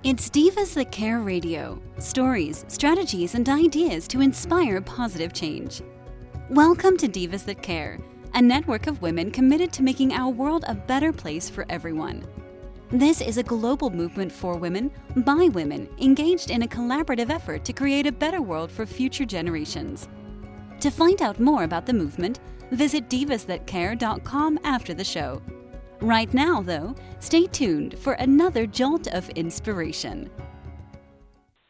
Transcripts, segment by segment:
It's Divas That Care Radio. Stories, strategies, and ideas to inspire positive change. Welcome to Divas That Care, a network of women committed to making our world a better place for everyone. This is a global movement for women, by women, engaged in a collaborative effort to create a better world for future generations. To find out more about the movement, visit divasthatcare.com after the show. Right now, though, stay tuned for another jolt of inspiration.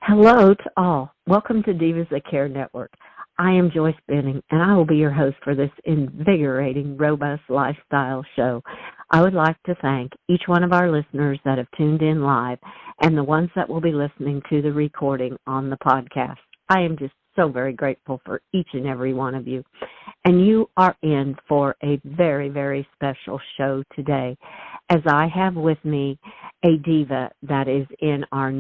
Hello to all. Welcome to Divas That Care Network. I am Joyce Benning, and I will be your host for this invigorating, robust lifestyle show. I would like to thank each one of our listeners that have tuned in live and the ones that will be listening to the recording on the podcast. I am just so very grateful for each and every one of you. And you are in for a very, very special show today, as I have with me a diva that is in our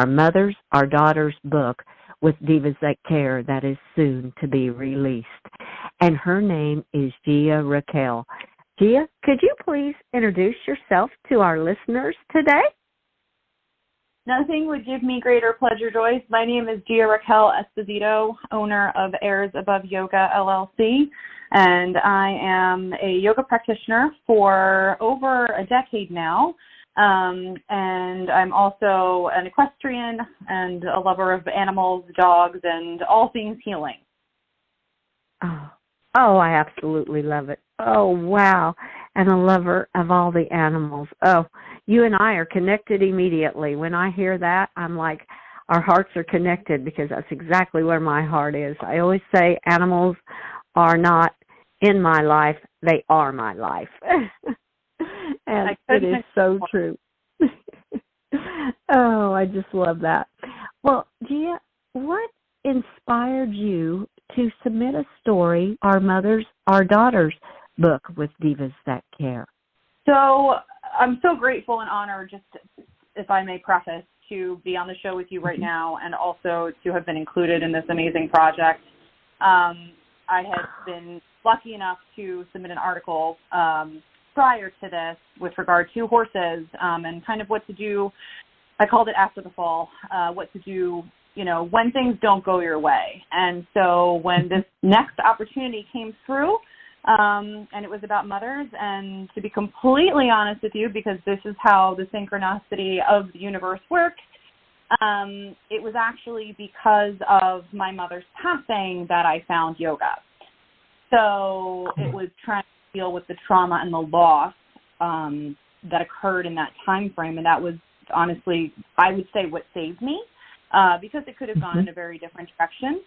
Mothers, Our Daughters book with Divas That Care that is soon to be released. And her name is Gia Raquel. Gia, could you please introduce yourself to our listeners today? Nothing would give me greater pleasure, Joyce. My name is Gia Raquel Esposito, owner of Airs Above Yoga, LLC, and I am a yoga practitioner for over a decade now, and I'm also an equestrian and a lover of animals, dogs, and all things healing. Oh, I absolutely love it. Oh, wow. And a lover of all the animals. Oh, you and I are connected immediately. When I hear that, I'm like, our hearts are connected because that's exactly where my heart is. I always say animals are not in my life, they are my life. And it is so true. Oh, I just love that. Well, Gia, what inspired you to submit a story, Our Mothers, Our Daughters book with Divas That Care? So I'm so grateful and honored, just if I may preface, to be on the show with you right now and also to have been included in this amazing project. I had been lucky enough to submit an article prior to this with regard to horses and kind of what to do. I called it after the fall, what to do, when things don't go your way. And so when this next opportunity came through, and it was about mothers, and to be completely honest with you, because this is how the synchronicity of the universe works, it was actually because of my mother's passing that I found yoga. So it was trying to deal with the trauma and the loss that occurred in that time frame, and that was honestly, I would say, what saved me, because it could have gone in a very different direction.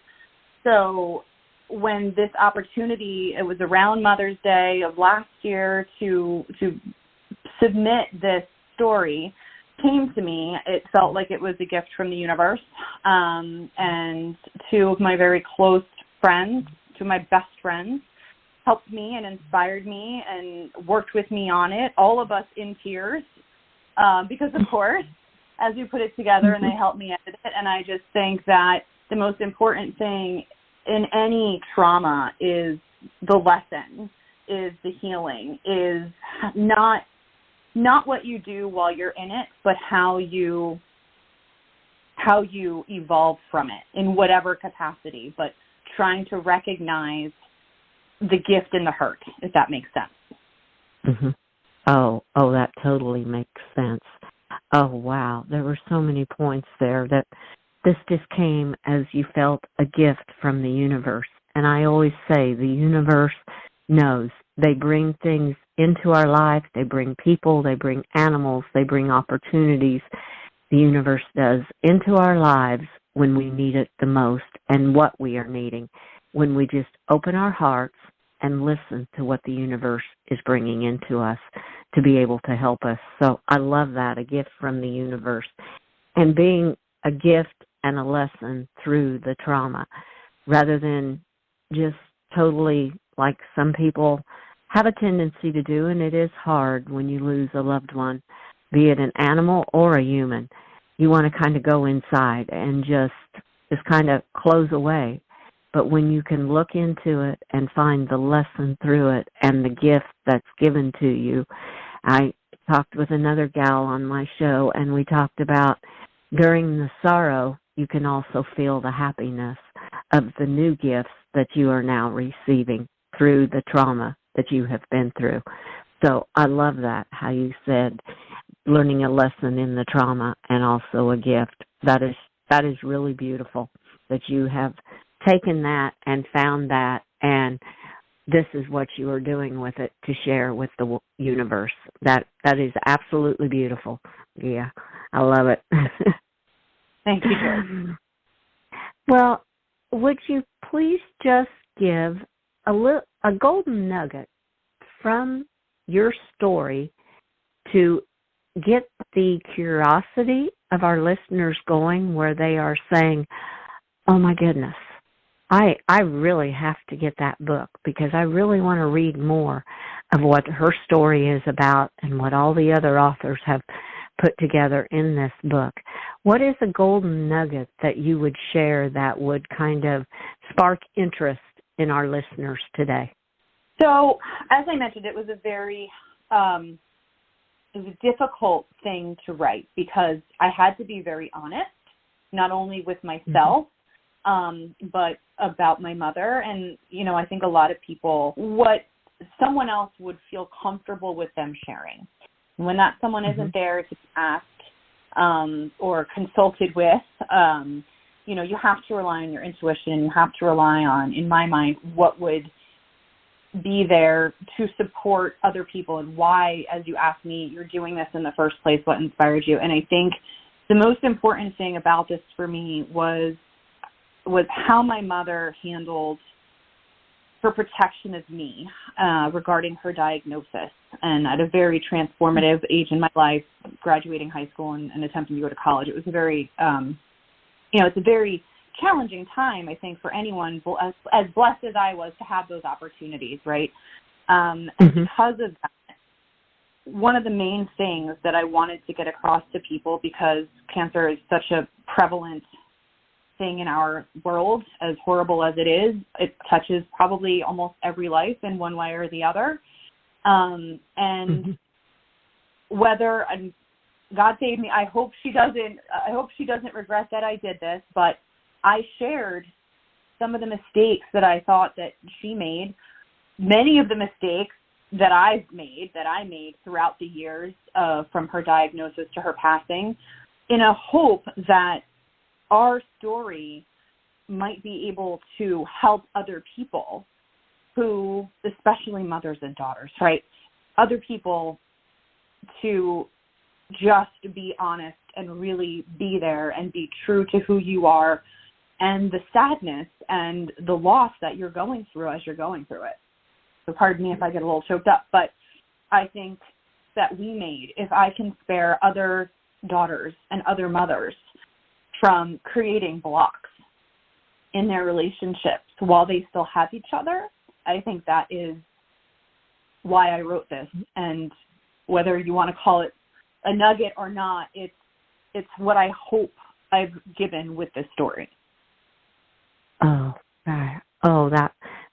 So when this opportunity, it was around Mother's Day of last year, to submit this story came to me, it felt like it was a gift from the universe. And two of my very close friends, two of my best friends, helped me and inspired me and worked with me on it, all of us in tears, because, of course, as we put it together, and they helped me edit it. And I just think that the most important thing in any trauma is the lesson, is the healing, is not what you do while you're in it, but how you evolve from it in whatever capacity, but trying to recognize the gift in the hurt, if that makes sense. Mm-hmm. Oh, that totally makes sense. Oh, wow. There were so many points there that this just came as you felt a gift from the universe. And I always say the universe knows. They bring things into our life. They bring people. They bring animals. They bring opportunities. The universe does into our lives when we need it the most, and what we are needing, when we just open our hearts and listen to what the universe is bringing into us to be able to help us. So I love that, a gift from the universe. And being a gift and a lesson through the trauma, rather than just totally, like some people have a tendency to do, and it is hard when you lose a loved one, be it an animal or a human. You want to kind of go inside and just kind of close away. But when you can look into it and find the lesson through it and the gift that's given to you, talked with another gal on my show, and we talked about during the sorrow, you can also feel the happiness of the new gifts that you are now receiving through the trauma that you have been through. So I love that, how you said learning a lesson in the trauma and also a gift. That is really beautiful that you have taken that and found that, and this is what you are doing with it to share with the universe. That is absolutely beautiful. Yeah, I love it. Thank you, Joyce. Well, would you please just give a golden nugget from your story to get the curiosity of our listeners going, where they are saying, oh my goodness, I really have to get that book, because I really want to read more of what her story is about and what all the other authors have put together in this book. What is a golden nugget that you would share that would kind of spark interest in our listeners today? So, as I mentioned, it was a very difficult thing to write, because I had to be very honest, not only with myself, but about my mother. And, I think a lot of people, what someone else would feel comfortable with them sharing. When that someone isn't there to be asked or consulted with, you have to rely on your intuition. You have to rely on, in my mind, what would be there to support other people, and why, as you asked me, you're doing this in the first place, what inspired you. And I think the most important thing about this for me was how my mother handled her protection of me regarding her diagnosis. And at a very transformative age in my life, graduating high school and attempting to go to college, it was a very, it's a very challenging time, I think, for anyone as blessed as I was to have those opportunities, right? And because of that, one of the main things that I wanted to get across to people, because cancer is such a prevalent thing in our world, as horrible as it is, it touches probably almost every life in one way or the other. And whether, God save me, I hope she doesn't regret that I did this, but I shared some of the mistakes that I thought that she made, many of the mistakes that I made throughout the years from her diagnosis to her passing, in a hope that our story might be able to help other people who, especially mothers and daughters, right? Other people to just be honest and really be there and be true to who you are and the sadness and the loss that you're going through as you're going through it. So pardon me if I get a little choked up, but I think that if I can spare other daughters and other mothers from creating blocks in their relationships while they still have each other, I think that is why I wrote this. And whether you want to call it a nugget or not, it's what I hope I've given with this story.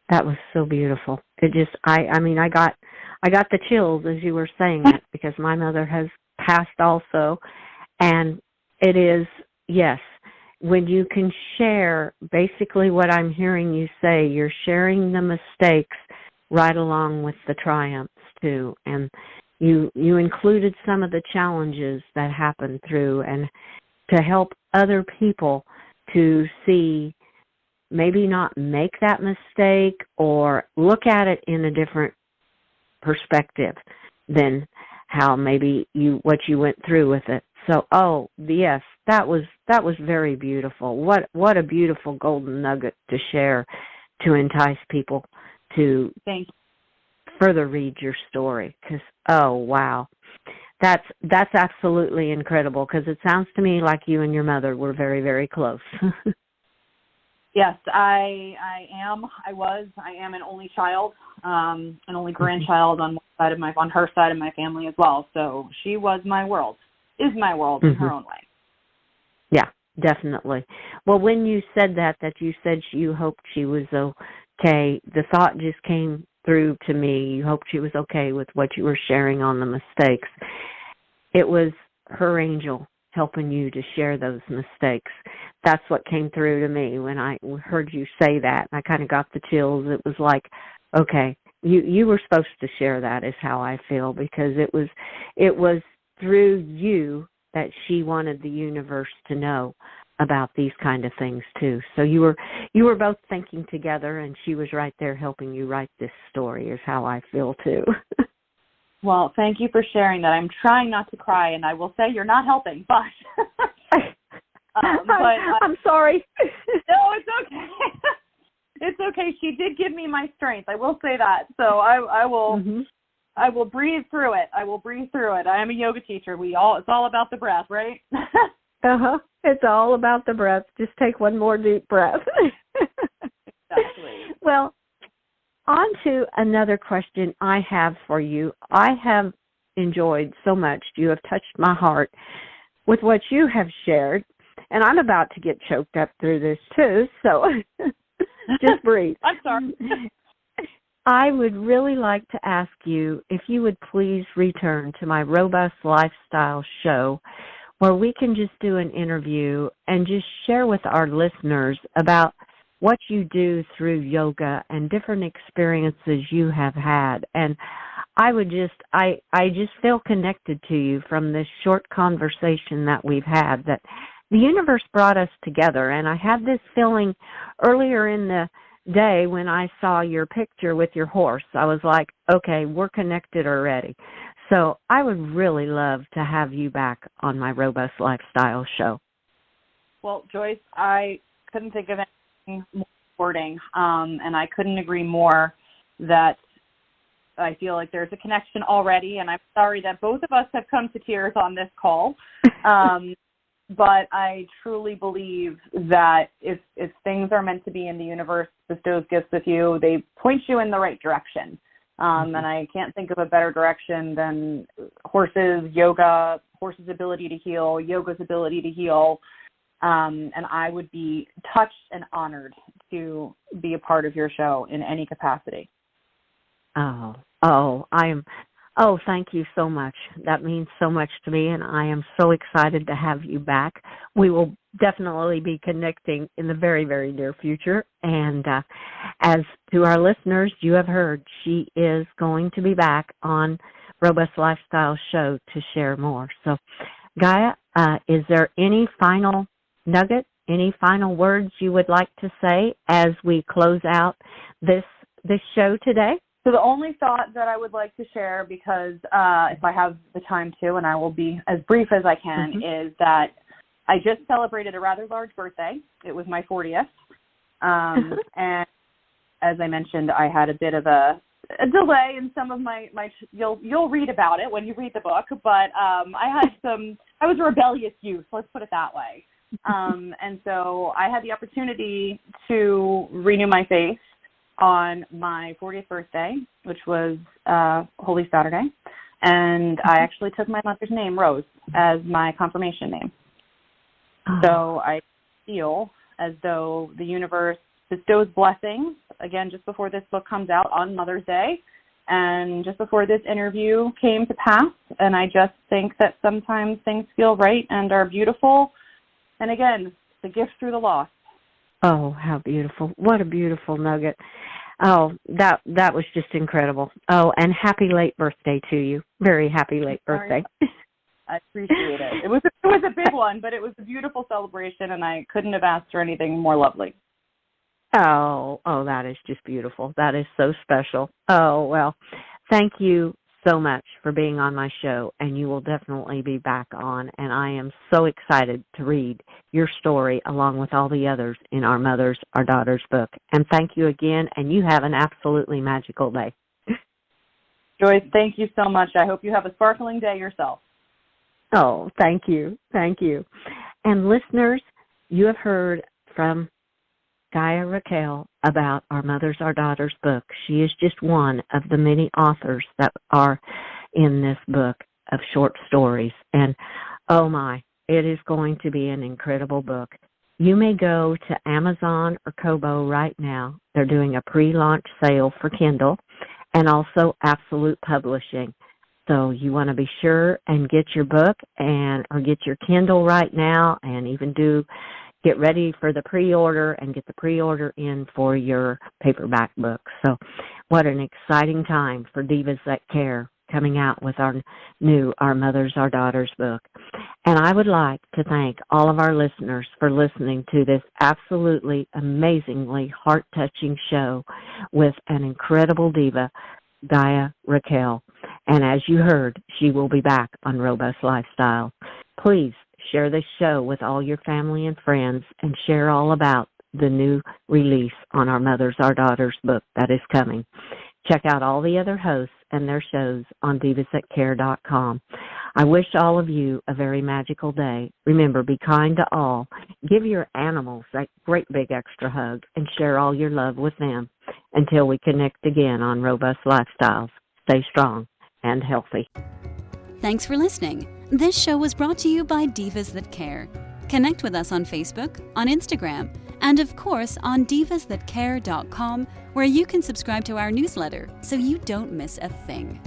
That was so beautiful. It just, I got the chills as you were saying it, because my mother has passed also, and it is, yes, when you can share basically what I'm hearing you say, you're sharing the mistakes right along with the triumphs too, and you included some of the challenges that happened through, and to help other people to see, maybe not make that mistake or look at it in a different perspective than how maybe what you went through with it. So, yes, that was very beautiful. What a beautiful golden nugget to share, to entice people to further read your story. Because, wow, that's absolutely incredible, because it sounds to me like you and your mother were very, very close. Yes, I am. I am an only child, an only grandchild on her side of my family as well. So she was my world, is my world in her own way. Yeah, definitely. Well, when you said that you said you hoped she was okay, the thought just came through to me. You hoped she was okay with what you were sharing on the mistakes. It was her angel helping you to share those mistakes. That's what came through to me when I heard you say that. I kind of got the chills. It was like, okay, you were supposed to share that is how I feel, because it was through you that she wanted the universe to know about these kind of things too. So you were both thinking together, and she was right there helping you write this story is how I feel too. Well, thank you for sharing that. I'm trying not to cry, and I will say you're not helping, but... I'm sorry. No, it's okay. It's okay. She did give me my strength. I will say that. So I will... Mm-hmm. I will breathe through it. I am a yoga teacher. It's all about the breath, right? Uh-huh. It's all about the breath. Just take one more deep breath. Exactly. Well, on to another question I have for you. I have enjoyed so much. You have touched my heart with what you have shared, and I'm about to get choked up through this too, so just breathe. I'm sorry. I would really like to ask you if you would please return to my Robust Lifestyle show, where we can just do an interview and just share with our listeners about what you do through yoga and different experiences you have had. And I just feel connected to you from this short conversation that we've had, that the universe brought us together. And I had this feeling earlier in the day when I saw your picture with your horse. I was like, okay, we're connected already. So I would really love to have you back on my Robust Lifestyle show. Well, Joyce, I couldn't think of anything more rewarding, and I couldn't agree more that I feel like there's a connection already, and I'm sorry that both of us have come to tears on this call. But I truly believe that if things are meant to be in the universe, bestows gifts with you, they point you in the right direction. And I can't think of a better direction than horses, yoga, horses' ability to heal, yoga's ability to heal. And I would be touched and honored to be a part of your show in any capacity. Thank you so much. That means so much to me, and I am so excited to have you back. We will definitely be connecting in the very, very near future. And as to our listeners, you have heard, she is going to be back on Robust Lifestyle Show to share more. So, Gaia, is there any final nugget, any final words you would like to say as we close out this show today? So the only thought that I would like to share, because if I have the time to, and I will be as brief as I can, is that I just celebrated a rather large birthday. It was my 40th. And as I mentioned, I had a bit of a delay in some of my you'll read about it when you read the book, but I was a rebellious youth, let's put it that way. And so I had the opportunity to renew my faith on my 40th birthday, which was Holy Saturday, and I actually took my mother's name, Rose, as my confirmation name. So I feel as though the universe bestows blessings, again, just before this book comes out on Mother's Day, and just before this interview came to pass, and I just think that sometimes things feel right and are beautiful, and again, the gift through the loss. Oh, how beautiful. What a beautiful nugget. Oh, that was just incredible. Oh, and happy late birthday to you. Very happy late birthday. I appreciate it. It was a big one, but it was a beautiful celebration, and I couldn't have asked for anything more lovely. Oh, that is just beautiful. That is so special. Oh, well, thank you so much for being on my show, and you will definitely be back on, and I am so excited to read your story along with all the others in Our Mothers, Our Daughters book. And thank you again, and you have an absolutely magical day. Joyce, thank you so much. I hope you have a sparkling day yourself. Oh, thank you. Thank you. And listeners, you have heard from Gaia Raquel about Our Mothers, Our Daughters book. She is just one of the many authors that are in this book of short stories. And, oh my, it is going to be an incredible book. You may go to Amazon or Kobo right now. They're doing a pre-launch sale for Kindle, and also Absolute Publishing. So you want to be sure and get your book or get your Kindle right now, and even get ready for the pre-order and get the pre-order in for your paperback book. So what an exciting time for Divas That Care, coming out with our Mothers, Our Daughters book. And I would like to thank all of our listeners for listening to this absolutely amazingly heart-touching show with an incredible diva, Gaia Raquel. And as you heard, she will be back on Robust Lifestyle. Please share this show with all your family and friends, and share all about the new release on our Mothers, Our Daughters book that is coming. Check out all the other hosts and their shows on divasthatcare.com. I wish all of you a very magical day. Remember, be kind to all. Give your animals that great big extra hug, and share all your love with them. Until we connect again on Robust Lifestyles, stay strong and healthy. Thanks for listening. This show was brought to you by Divas That Care. Connect with us on Facebook, on Instagram, and of course on divasthatcare.com, where you can subscribe to our newsletter so you don't miss a thing.